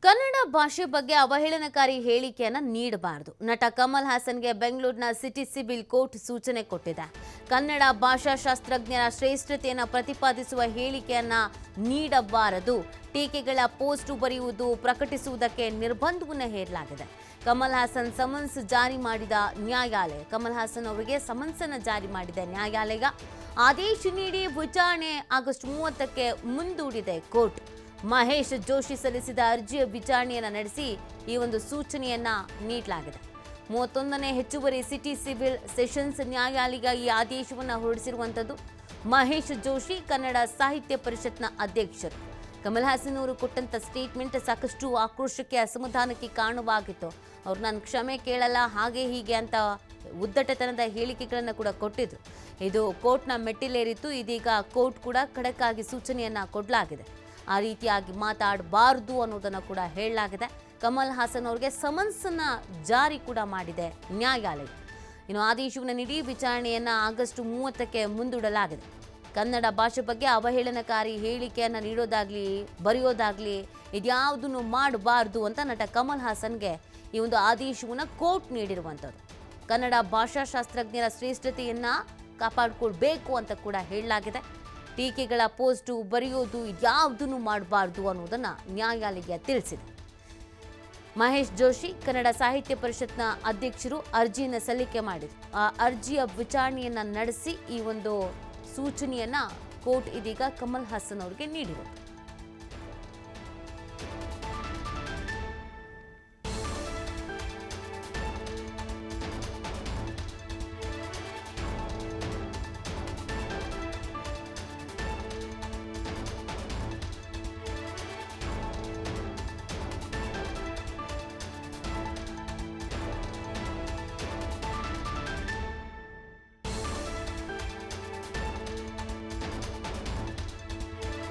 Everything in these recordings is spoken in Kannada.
ಕನ್ನಡ ಭಾಷೆ ಬಗ್ಗೆ ಅವಹೇಳನಕಾರಿ ಹೇಳಿಕೆಯನ್ನು ನೀಡಬಾರದು. ನಟ ಕಮಲ್ ಹಾಸನ್ಗೆ ಬೆಂಗಳೂರಿನ ಸಿಟಿ ಸಿವಿಲ್ ಕೋರ್ಟ್ ಸೂಚನೆ ಕೊಟ್ಟಿದೆ. ಕನ್ನಡ ಭಾಷಾಶಾಸ್ತ್ರಜ್ಞರ ಶ್ರೇಷ್ಠತೆಯನ್ನು ಪ್ರತಿಪಾದಿಸುವ ಹೇಳಿಕೆಯನ್ನು ನೀಡಬಾರದು. ಟೀಕೆಗಳ ಪೋಸ್ಟ್ ಬರೆಯುವುದು, ಪ್ರಕಟಿಸುವುದಕ್ಕೆ ನಿರ್ಬಂಧವನ್ನು ಹೇರಲಾಗಿದೆ. ಕಮಲ್ ಹಾಸನ್ ಸಮನ್ಸ್ ಜಾರಿ ಮಾಡಿದ ನ್ಯಾಯಾಲಯ ಕಮಲ್ ಹಾಸನ್ ಅವರಿಗೆ ಸಮನ್ಸನ್ನು ಜಾರಿ ಮಾಡಿದ ನ್ಯಾಯಾಲಯ ಆದೇಶ ನೀಡಿ ವಿಚಾರಣೆ ಆಗಸ್ಟ್ 30ಕ್ಕೆ ಮುಂದೂಡಿದೆ ಕೋರ್ಟ್. ಮಹೇಶ್ ಜೋಶಿ ಸಲ್ಲಿಸಿದ ಅರ್ಜಿಯ ವಿಚಾರಣೆಯನ್ನು ನಡೆಸಿ ಈ ಒಂದು ಸೂಚನೆಯನ್ನ ನೀಡಲಾಗಿದೆ. 31ನೇ ಹೆಚ್ಚುವರಿ ಸಿಟಿ ಸಿವಿಲ್ ಸೆಷನ್ಸ್ ನ್ಯಾಯಾಲಯ ಈ ಆದೇಶವನ್ನು ಹೊರಡಿಸಿರುವಂಥದ್ದು. ಮಹೇಶ್ ಜೋಶಿ ಕನ್ನಡ ಸಾಹಿತ್ಯ ಪರಿಷತ್ನ ಅಧ್ಯಕ್ಷರು. ಕಮಲ್ ಹಾಸನ್ ಅವರು ಕೊಟ್ಟಂತ ಸ್ಟೇಟ್ಮೆಂಟ್ ಸಾಕಷ್ಟು ಆಕ್ರೋಶಕ್ಕೆ, ಅಸಮಾಧಾನಕ್ಕೆ ಕಾರಣವಾಗಿತ್ತು. ಅವ್ರು ನಾನು ಕ್ಷಮೆ ಕೇಳಲ್ಲ, ಹಾಗೆ ಹೀಗೆ ಅಂತ ಉದ್ದಟತನದ ಹೇಳಿಕೆಗಳನ್ನು ಕೂಡ ಕೊಟ್ಟಿದ್ರು. ಇದು ಕೋರ್ಟ್ನ ಮೆಟ್ಟಿಲೇರಿತ್ತು. ಇದೀಗ ಕೋರ್ಟ್ ಕೂಡ ಖಡಕ್ ಆಗಿ ಸೂಚನೆಯನ್ನ ಕೊಡಲಾಗಿದೆ. ಆ ರೀತಿಯಾಗಿ ಮಾತಾಡಬಾರದು ಅನ್ನೋದನ್ನು ಕೂಡ ಹೇಳಲಾಗಿದೆ. ಕಮಲ್ ಹಾಸನ್ ಅವರಿಗೆ ಸಮನ್ಸನ್ನ ಜಾರಿ ಕೂಡ ಮಾಡಿದೆ ನ್ಯಾಯಾಲಯ. ಇನ್ನು ಆದೇಶವನ್ನು ನೀಡಿ ವಿಚಾರಣೆಯನ್ನು ಆಗಸ್ಟ್ 30ಕ್ಕೆ ಮುಂದೂಡಲಾಗಿದೆ. ಕನ್ನಡ ಭಾಷೆ ಬಗ್ಗೆ ಅವಹೇಳನಕಾರಿ ಹೇಳಿಕೆಯನ್ನು ನೀಡೋದಾಗ್ಲಿ, ಬರೆಯೋದಾಗ್ಲಿ ಇದ್ಯಾವುದನ್ನು ಮಾಡಬಾರ್ದು ಅಂತ ನಟ ಕಮಲ್ ಹಾಸನ್ಗೆ ಈ ಒಂದು ಆದೇಶವನ್ನು ಕೋರ್ಟ್ ನೀಡಿರುವಂಥದ್ದು. ಕನ್ನಡ ಭಾಷಾಶಾಸ್ತ್ರಜ್ಞರ ಶ್ರೇಷ್ಠತೆಯನ್ನ ಕಾಪಾಡಿಕೊಳ್ಬೇಕು ಅಂತ ಕೂಡ ಹೇಳಲಾಗಿದೆ. ಟೀಕೆಗಳ ಪೋಸ್ಟು ಬರೆಯೋದು ಯಾವುದನ್ನು ಮಾಡಬಾರ್ದು ಅನ್ನೋದನ್ನ ನ್ಯಾಯಾಲಯ ತಿಳಿಸಿದೆ. ಮಹೇಶ್ ಜೋಶಿ ಕನ್ನಡ ಸಾಹಿತ್ಯ ಪರಿಷತ್ನ ಅಧ್ಯಕ್ಷರು ಅರ್ಜಿಯನ್ನು ಸಲ್ಲಿಕೆ ಮಾಡಿದರು. ಆ ಅರ್ಜಿಯ ವಿಚಾರಣೆಯನ್ನ ನಡೆಸಿ ಈ ಒಂದು ಸೂಚನೆಯನ್ನ ಕೋರ್ಟ್ ಇದೀಗ ಕಮಲ್ ಹಾಸನ್ ಅವರಿಗೆ ನೀಡಿದೆ.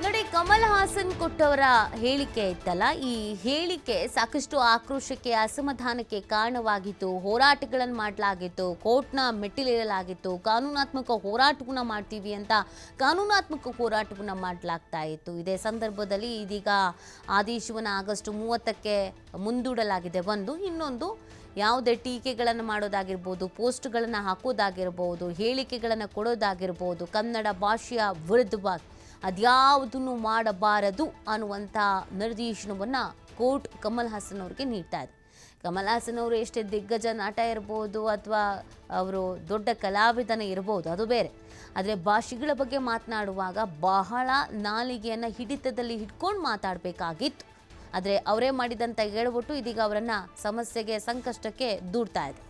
ನೋಡಿ, ಕಮಲ್ ಹಾಸನ್ ಕೊಟ್ಟವರ ಹೇಳಿಕೆ ಇತ್ತಲ್ಲ, ಈ ಹೇಳಿಕೆ ಸಾಕಷ್ಟು ಆಕ್ರೋಶಕ್ಕೆ, ಅಸಮಾಧಾನಕ್ಕೆ ಕಾರಣವಾಗಿತ್ತು. ಹೋರಾಟಗಳನ್ನು ಮಾಡಲಾಗಿತ್ತು, ಕೋರ್ಟ್ನ ಮೆಟ್ಟಿಲೇರಲಾಗಿತ್ತು. ಕಾನೂನಾತ್ಮಕ ಹೋರಾಟವನ್ನು ಮಾಡ್ತೀವಿ ಅಂತ ಕಾನೂನಾತ್ಮಕ ಹೋರಾಟವನ್ನು ಮಾಡಲಾಗ್ತಾ ಇತ್ತು. ಇದೇ ಸಂದರ್ಭದಲ್ಲಿ ಇದೀಗ ಆದೇಶವನ್ನು ಆಗಸ್ಟ್ 30ಕ್ಕೆ ಮುಂದೂಡಲಾಗಿದೆ. ಇನ್ನೊಂದು ಯಾವುದೇ ಟೀಕೆಗಳನ್ನು ಮಾಡೋದಾಗಿರ್ಬೋದು, ಪೋಸ್ಟ್ಗಳನ್ನು ಹಾಕೋದಾಗಿರ್ಬೋದು, ಹೇಳಿಕೆಗಳನ್ನು ಕೊಡೋದಾಗಿರ್ಬೋದು, ಕನ್ನಡ ಭಾಷೆಯ ವಿರುದ್ಧವಾಗಿ ಅದ್ಯಾವುದನ್ನು ಮಾಡಬಾರದು ಅನ್ನುವಂಥ ನಿರ್ದೇಶನವನ್ನು ಕೋರ್ಟ್ ಕಮಲ್ ಹಾಸನ್ ಅವರಿಗೆ ನೀಡ್ತಾ ಇದೆ. ಕಮಲ್ ಹಾಸನ್ ಅವರು ಎಷ್ಟೇ ದಿಗ್ಗಜ ನಟ ಇರ್ಬೋದು ಅಥವಾ ಅವರು ದೊಡ್ಡ ಕಲಾವಿದನೇ ಇರ್ಬೋದು, ಅದು ಬೇರೆ. ಆದರೆ ಭಾಷೆಗಳ ಬಗ್ಗೆ ಮಾತನಾಡುವಾಗ ಬಹಳ ನಾಲಿಗೆಯನ್ನು ಹಿಡಿತದಲ್ಲಿ ಹಿಡ್ಕೊಂಡು ಮಾತಾಡಬೇಕಾಗಿತ್ತು. ಆದರೆ ಅವರೇ ಮಾಡಿದಂಥ ಎಡವಟ್ಟು ಇದೀಗ ಅವರನ್ನು ಸಮಸ್ಯೆಗೆ, ಸಂಕಷ್ಟಕ್ಕೆ ದೂಡ್ತಾ ಇದೆ.